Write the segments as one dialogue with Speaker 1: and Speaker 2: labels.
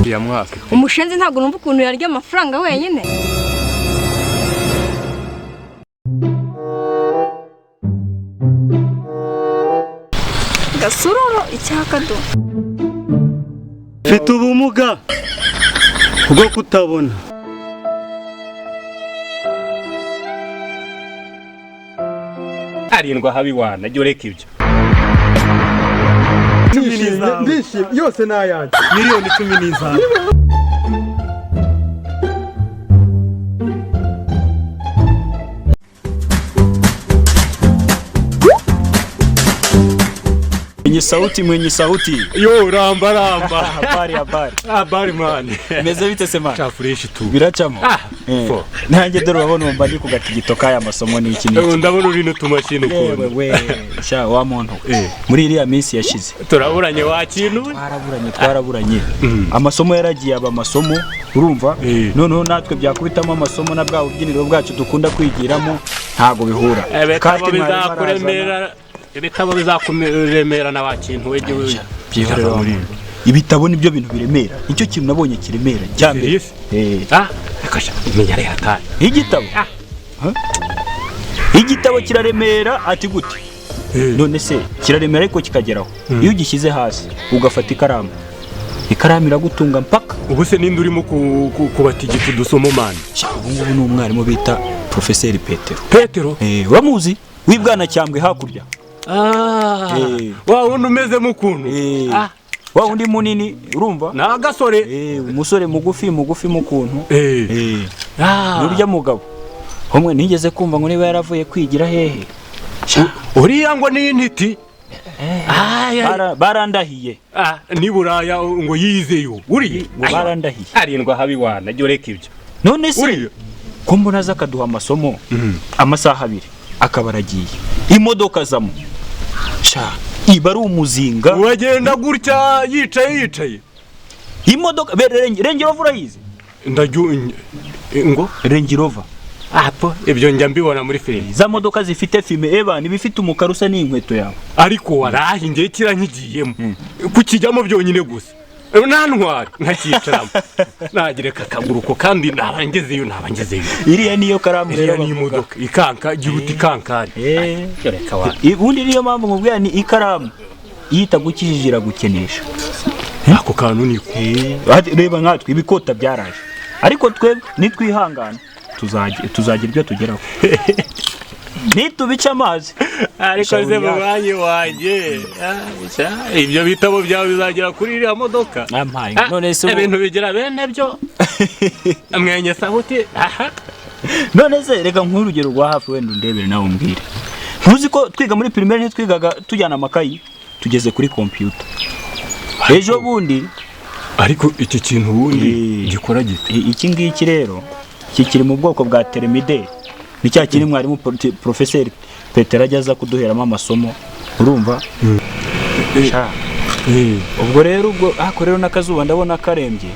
Speaker 1: ya mwaka
Speaker 2: umushenzi ntabwo numva ukuntu yarya amafaranga wenyine. Gasuroro icyakado
Speaker 3: mfite ubumuga bwo kutabona.
Speaker 1: arindwa habi wana jye ureka ibyo
Speaker 3: Ndishimye yose nayanjye
Speaker 1: miliyoni 10
Speaker 4: mwenye sauti
Speaker 1: yo ramba
Speaker 4: habari
Speaker 1: man
Speaker 4: meze bite se man
Speaker 1: cha fresh tu
Speaker 4: biracamo nanjye dore urabona umba ndi kugatigito kaya masomo ni iki niki
Speaker 1: ndabona uri n'utumashini
Speaker 4: ko we sha wa muntu muri iriya minsi yashize
Speaker 1: turaburanye wa kintu
Speaker 4: twaraburanye amasomo yaragiye aba amasomo urumva noneho natwe byakubitamo amasomo na bwa ubyiniro bwacu dukunda kwigiramo ntago bihura
Speaker 1: kandi bizakuremera ibitabo bizakumeremera na wakintu wegiwe
Speaker 4: byihorera ibitabo nibyo bintu biremera icyo kintu nabonye kiremera cyane
Speaker 1: akasha menya ari hatari
Speaker 4: igitabo kiraremera ati gute none se kiraremera ariko kikageraho iyo ugishyize hasi ugafata ikaramu iragutunga mpaka
Speaker 1: ubu se ninde urimo kubatigita dusomo mani
Speaker 4: ubu ngubu ni umwarimu bita Profeseri Petero uramuzi wibwana cyambwe hakurya
Speaker 1: wa wundi umeze mukuntu
Speaker 4: wa wundi munini urumva
Speaker 1: na gasore
Speaker 4: umusore mugufi mukuntu urya mugabo homwe nigeze kumva ngo niba yaravuye kwigira hehe
Speaker 1: uriya ngo ni intiti
Speaker 4: barandahiye
Speaker 1: ni buraya ngo yizeyo uriye
Speaker 4: barandahiye
Speaker 1: arindwa habi wana jye ureka ibyo
Speaker 4: none se ko mbona zakaduha amasomo amasaha 2 akabaragiye imodoka zamo sha iba ari umuzinga
Speaker 1: wagenda gutya yicaye
Speaker 4: imodoka Range Rover yize
Speaker 1: ngo
Speaker 4: Range Rover
Speaker 1: apo ibyo njya mbibona muri filime
Speaker 4: za modoka zifite filme ni bifite umukara usa n'inkweto yawe
Speaker 1: ariko warahingiye kiranyigiyemo kukijyamo byonyine gusa nantwari nkakicaramo nagireka akaguruko kandi nabangezeyo
Speaker 4: iriya niyo karamu
Speaker 1: rero ni imodoka ikanka gihuti kankari reka wa
Speaker 4: ubundi niyo mpamvu mubwira ni ikaramu yita gukijijira gukenesha
Speaker 1: ako kantu niko
Speaker 4: reba nkatwe ibikota byaraje ariko twebwe nitwihangana tuzagira ibyo tugeraho nitubica amazi
Speaker 1: ariko ze mubanyi wanje ibyo bitabo byawe bizagera kuri iriya modoka
Speaker 4: none se
Speaker 1: ibintu bigira bene byo amwenye sahuti
Speaker 4: none se reka nk'urugero rwa hafi wenda ndebere nawe umbwire ntuzi ko twiga muri primaire ntitwigaga tujyana amakayi tugeze kuri computer ejo bundi
Speaker 1: ariko iki kintu bundi gikora gite
Speaker 4: iki ngiki rero kiri mu bwoko bwa termide ni cya kiri mwarimu Profeseri Petero ajyaza kuduheramo amasomo urumva ubwo rero nakazuba ndabona karembye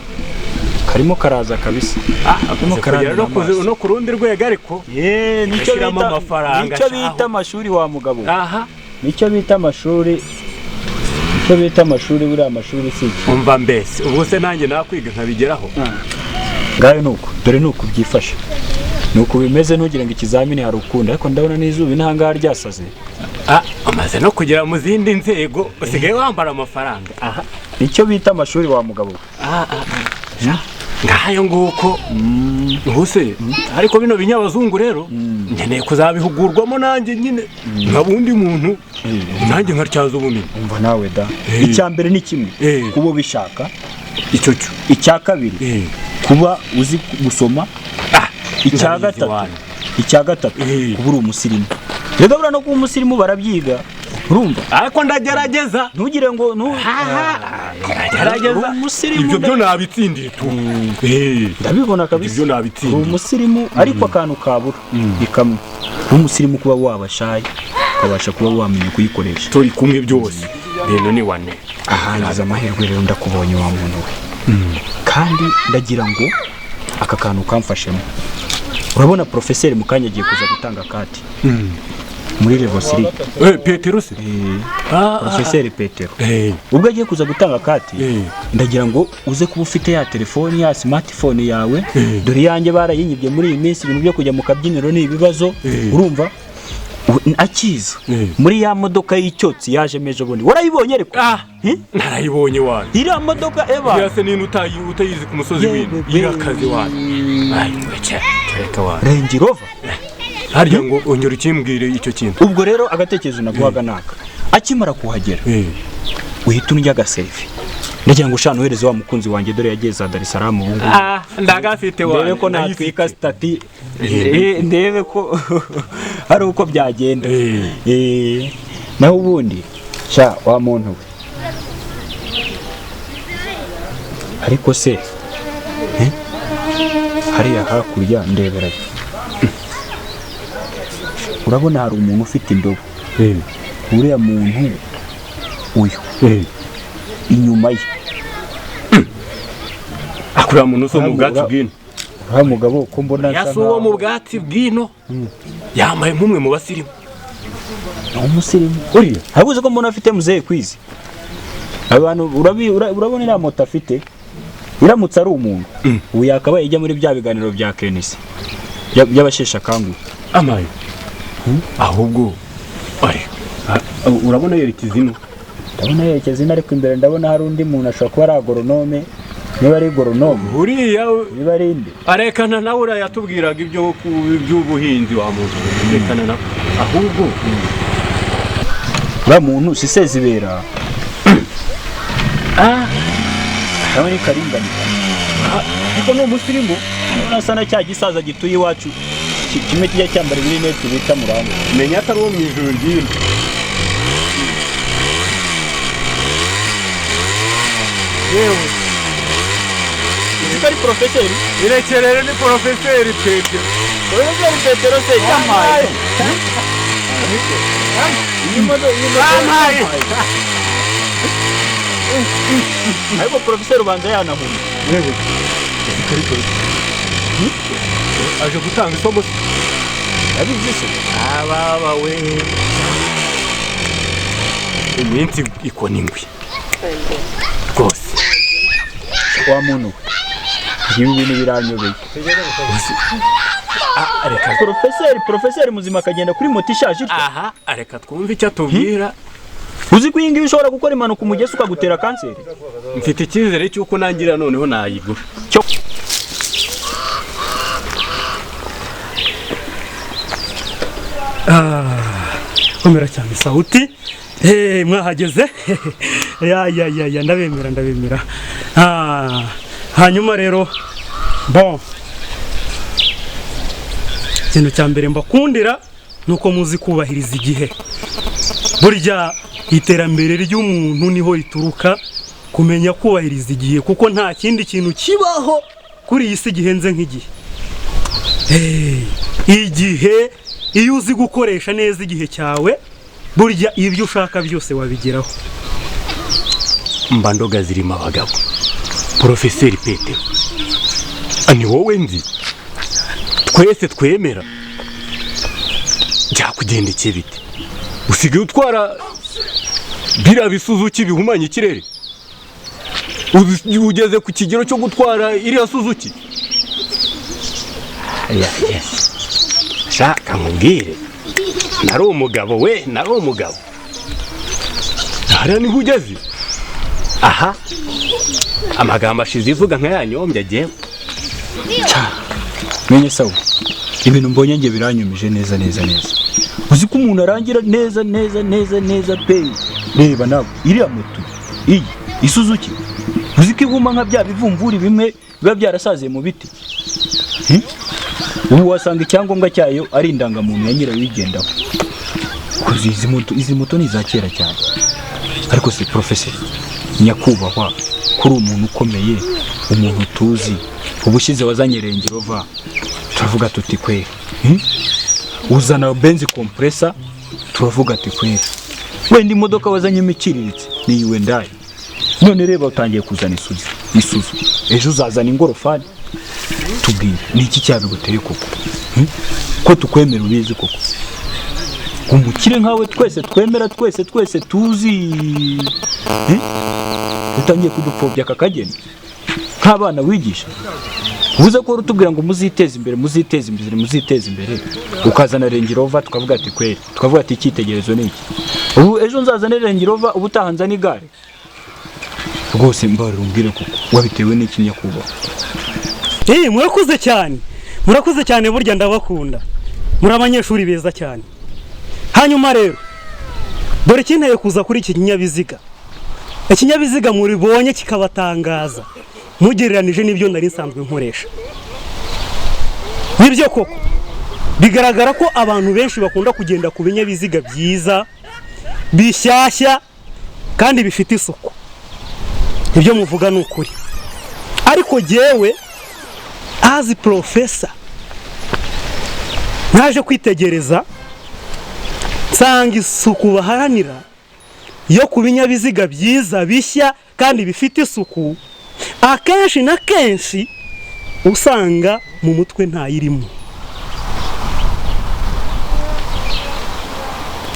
Speaker 4: karimo karaza kabisa
Speaker 1: karimo karaza no kurundi rwego ariko
Speaker 4: nicyo bita amashuri wa mugabo nicyo bita amashuri buriya amashuri si
Speaker 1: umva mbese ubwo se nanjye nakwiga nkabigeraho
Speaker 4: ngayo nuko dore nuko byifashe nuko bimeze nugira ngo ikizamini hari ukunda ariko ndabona n'izuba intanga ryasaze
Speaker 1: amaze no kugera mu zindi nzego usigaye wambara amafaranga
Speaker 4: nicyo bita amashuri wa mugabo
Speaker 1: ngayo nguko ubuse ariko bino binyabazungu rero nkeneye kuzabihugurwamo nanjye nyine nka bundi muntu nanjye nkaryaza ubumenyi
Speaker 4: umva nawe da icya mbere ni kimwe kuba ubishaka
Speaker 1: icyo
Speaker 4: icya kabiri kuba uzi gusoma icya gatatu kuba uri umusirimu rero bura no kuba umusirimu barabyiga urumva
Speaker 1: ariko ndagerageza
Speaker 4: ntugire ngo
Speaker 1: ndagerageza ibyo byo nabitsindiye tu
Speaker 4: ndabibona kabisa
Speaker 1: ibyo nabitsindiye
Speaker 4: umusirimu ariko akantu kabura ikamwe umusirimu kuba wabashaye ukabasha kuba wamenye kuyikoresha
Speaker 1: turi kumwe byose rero ni wane
Speaker 4: ahangiza amahirwe rero ndakubonye wa muntu we kandi ndagira ngo aka kantu kamfashemo urabona Profeseri mukanya agiye kuza gutanga kati muri Levosiri.
Speaker 1: Petero se?
Speaker 4: Porofeseri Petero. Ubwo agiye kuza gutanga kati, ndagira ngo uze kuba ufite ya telefoni ya smartphone yawe, dore yanjye barayinyibye muri iyi minsi, ibintu byo kujya mu kabyiniro ni ibibazo, urumva? Akiza muri ya modoka y'icyotsi yaje meje bundi warayibonye ariko
Speaker 1: narayibonye wana
Speaker 4: iriya modoka eba
Speaker 1: yase nini utayizi ku musozi w'ibintu irakazi wana ayi reka wana
Speaker 4: Range Rover
Speaker 1: harya ngo ongera ukimbwire icyo kintu.
Speaker 4: Ubwo rero agatekerezo naguhaga naka akimara kuhagera uhita unjya agaselfie ndagira ngo ushana uhereze wa mukunzi wanjye dore yagiye za Dar es Salaam ubu
Speaker 1: ndagafite wana
Speaker 4: ndebe ko natwika stati ndebe ko hari uko byagenda naho ubundi sha wa muntu we ariko se hariya hakurya ndebera urabona hari umuntu ufite indobo uriya muntu uyu inyuma ye
Speaker 1: akura muntu so mu bwatsi bwino
Speaker 4: ha mugabo ko mbona
Speaker 1: yasuwo mu bwatsi bwino yamaye nk'umwe mu basirimu
Speaker 4: umusirimu uriya habuze ko mbona afite muzehe kwizi abantu urabona iriya moto afite iramutse ari umuntu ubu yakabaye ijya muri bya biganiro bya Kenisi by'abashesha kangu
Speaker 1: amaye ahubwo urabona yerekeza ino
Speaker 4: ndabona yerekeza ino ariko imbere ndabona hari undi muntu ashobora kuba ari agoronome niba ari agoronome
Speaker 1: uriya
Speaker 4: niba ari inde
Speaker 1: arekana nawe uriya yatubwiraga iby'ubuhinzi wa muntu arekana nawe ahubwo
Speaker 4: uriya muntu si Sezibera nawe ni Karinganika ariko ni umusirimu urabona asa na cya gisaza gituye iwacu kimwe kijya cyambara ibirineti bita Muramba
Speaker 1: menya atari uwo mu ijuru ry'ino yewe
Speaker 4: ari porofeseri
Speaker 1: irekerere ni porofeseri Petero
Speaker 4: porofeseri Petero se yamaye ariko porofeseri ubanza yanahumye
Speaker 1: aje gutanga isomo
Speaker 4: yabivuze
Speaker 1: ababa we iminsi ikona ingwi rwose
Speaker 4: wa muntu ibi bintu biranyobeye
Speaker 1: areka
Speaker 4: porofeseri muzima akagenda kuri moto ishaje
Speaker 1: aha areka twumve icyo atubwira
Speaker 4: uzi ko iyi ngiyi ushobora gukora impanuka umugezi ukagutera kanseri
Speaker 1: mfite icyizere cy'uko nangira noneho nayigura
Speaker 3: komera cyane sauti mwahageze ya ndabemera hanyuma rero bon ikintu cya mbere mbakundira nuko muzi kubahiriza igihe burya iterambere ry'umuntu niho rituruka kumenya kubahiriza igihe kuko nta kindi kintu kibaho kuri iyi si gihenze nk'igihe igihe iyo uzi gukoresha neza igihe cyawe burya ibyo ushaka byose wabigeraho
Speaker 1: mbandoga zirimo abagabo porofeseri Petero ni wowe nzi twese twemera byakugendekeye bite usigaye utwara biriya bisuzuki bihumanya ikirere ugeze ku kigero cyo gutwara iriya suzuki shaka nkubwire nari umugabo we nari umugabo hariya niho ugeze aha amagambo ashize ivuga nka yanyombye agiye
Speaker 4: menye sawa ibintu mbonye nge biranyumije neza uzi ko umuntu arangira neza pe reba nawe iriya moto iyi isuzuki uzi ko iguma nka bya bivumvuri bimwe biba byarasaziye mu biti ubu wasanga icyangombwa cyayo ari indangamuntu ya nyirayo uyigendaho izi moto ni iza kera cyane ariko si porofeseri nyakubahwa kuri umuntu ukomeye umuntu tuzi ubushize wazanye Range Rover turavuga tuti kweri uzana benzi compressor turavuga ati kweri wenda imodoka wazanyemo iciriritse ni Hyundai none reba utangiye kuzana isuzu ejo uzazana ingorofani tubwire ni iki cyabiguteye koko ko tukwemera ubizi koko umukire nkawe twese twemera twese tuzi utangiye kudupfobya aka kageni nk'abana wigisha ubuze ko rutubwira ngo muziteze imbere ukazana Range Rover tukavuga ati kweri tukavuga ati icyitegerezo ni iki ubu ejo nzazana Range Rover ubutahanza n'igare rwose mbare umbwire kuko wabitewe n'iki Nyakubaho.
Speaker 3: murakuze cyane burya ndabakunda muri abanyeshuri beza cyane. Hanyuma rero dore kinteye kuza kuri iki kinyabiziga muribonye kikabatangaza mugereranije n'ibyo nari nsanzwe nkoresha. Nibyo koko bigaragara ko abantu benshi bakunda kugenda ku binyabiziga byiza bishyashya kandi bifite isuku. Ibyo muvuga ni ukuri, ariko jyewe azi professor naje kwitegereza nsanga isuku baharanira yo ku binyabiziga byiza bishya kandi bifite isuku akenshi na kenshi usanga mu mutwe ntayirimo.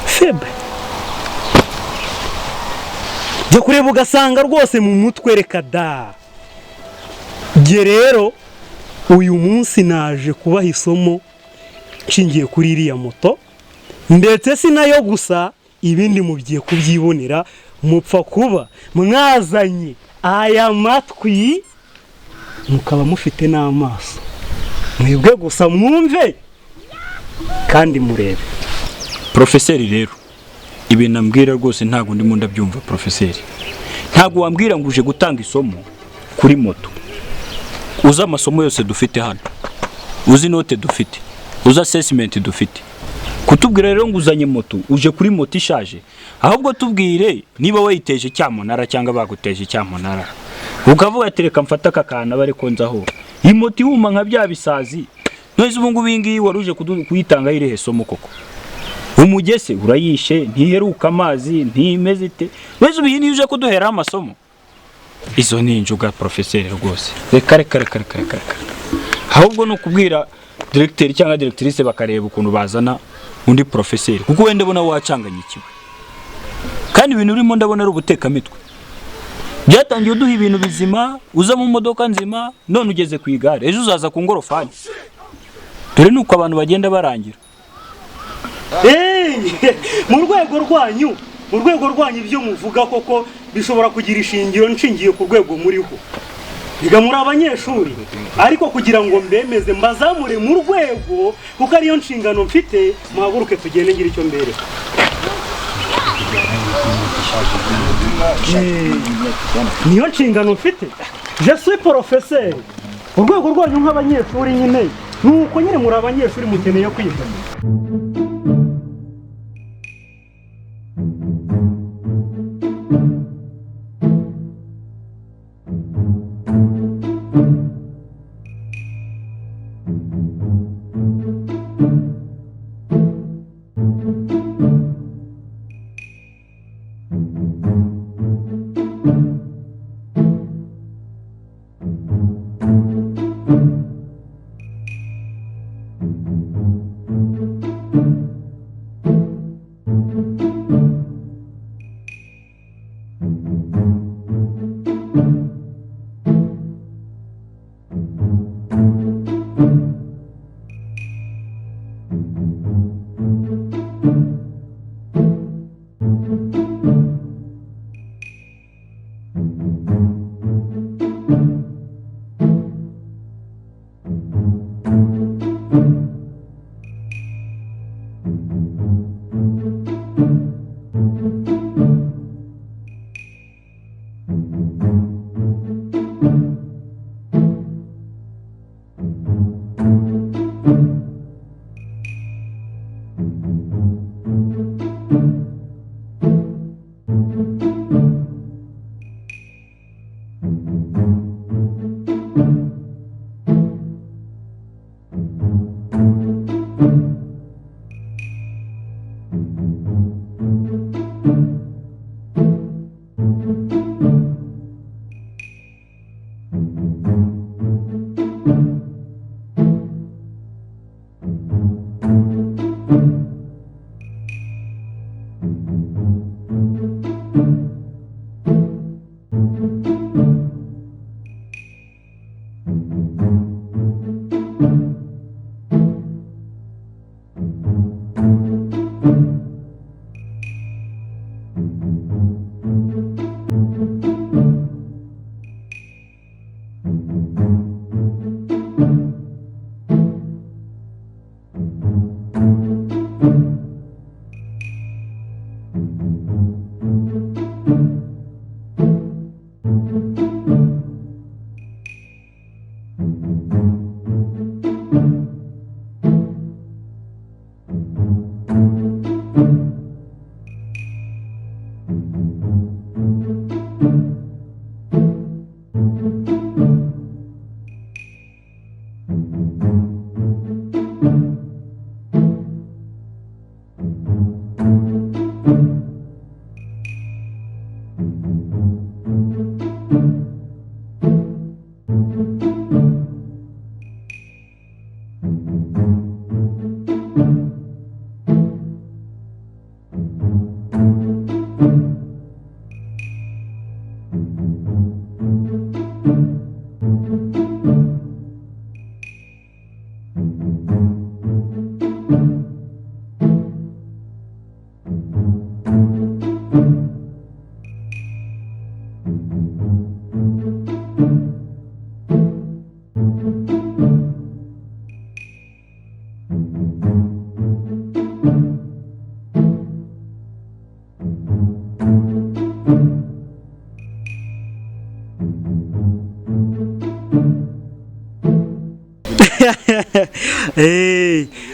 Speaker 3: Febe jya kureba ugasanga rwose mu mutwe reka da. Jye rero uyu munsi naje kubaha isomo nshingiye kuri iriya moto, ndetse si nayo gusa ibindi mugiye kubyibonera. Mupfa kuba mwazanye aya matwi mukaba mufite n'amaso, mwebwe gusa mwumve kandi murebe.
Speaker 4: Profeseri rero ibi nambwira rwose ntago ndimo ndabyumva. Profeseri ntago wambwira ngo uje gutanga isomo kuri moto, uza amasomo yose dufite hano, uzi note dufite, uza assessment dufite, kutubwira rero ngo uzanye moto uje kuri moto ishaje. Ahubwo tubwire niba wayiteje cyamunara cyangwa baguteje cyamunara, ukavuga ati reka mfata akakana bare konzaho iyi moto ihuma nka bya bisazi. None ubu ngubu ingi waruje kuyitanga irihe somo koko? Umugese urayishe ntiheruka amazi ntimeze ite, wese ubu yini uje kuduhera amasomo. Izo ni injuga professeur rwose. Reka. Ahubwo no kubwira directeur cyangwa directrice bakareba ukuntu bazana undi professeur, kuko wende bona wacanganyikiwe kandi ibintu urimo ndabona ari ubutekamitwe. Byatangiye uduha ibintu bizima, uza mu modoka nzima, none ugeze ku igare, ejo uzaza ku ngorofani. Dore nuko abantu bagenda barangira.
Speaker 3: Mu rwego rwanyu ibyo muvuga koko bishobora kugira ishingiro nshingiye ku rwego muriho. Biga muri abanyeshuri, ariko kugira ngo mbemeze mbazamure mu rwego kuko ariyo nshingano mfite, muhaguruke tugende ngira icyo mbere. Niyo nshingano mfite. Je suis professeur. Urwego rwanyu nk'abanyeshuri nyine nuko nyine muri abanyeshuri mukeneye kwiga.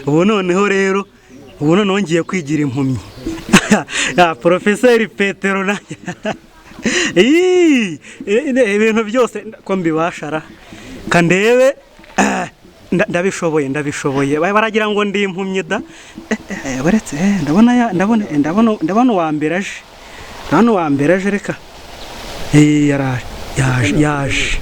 Speaker 3: ubu noneho rero ubu noneho ngiye kwigira impumyi ya Porofeseri Petero na ibintu byose ko mbibashara kandebe ndabishoboye baragira ngo ndi impumyi da baretse ndabona uwa mbere aje reka yaje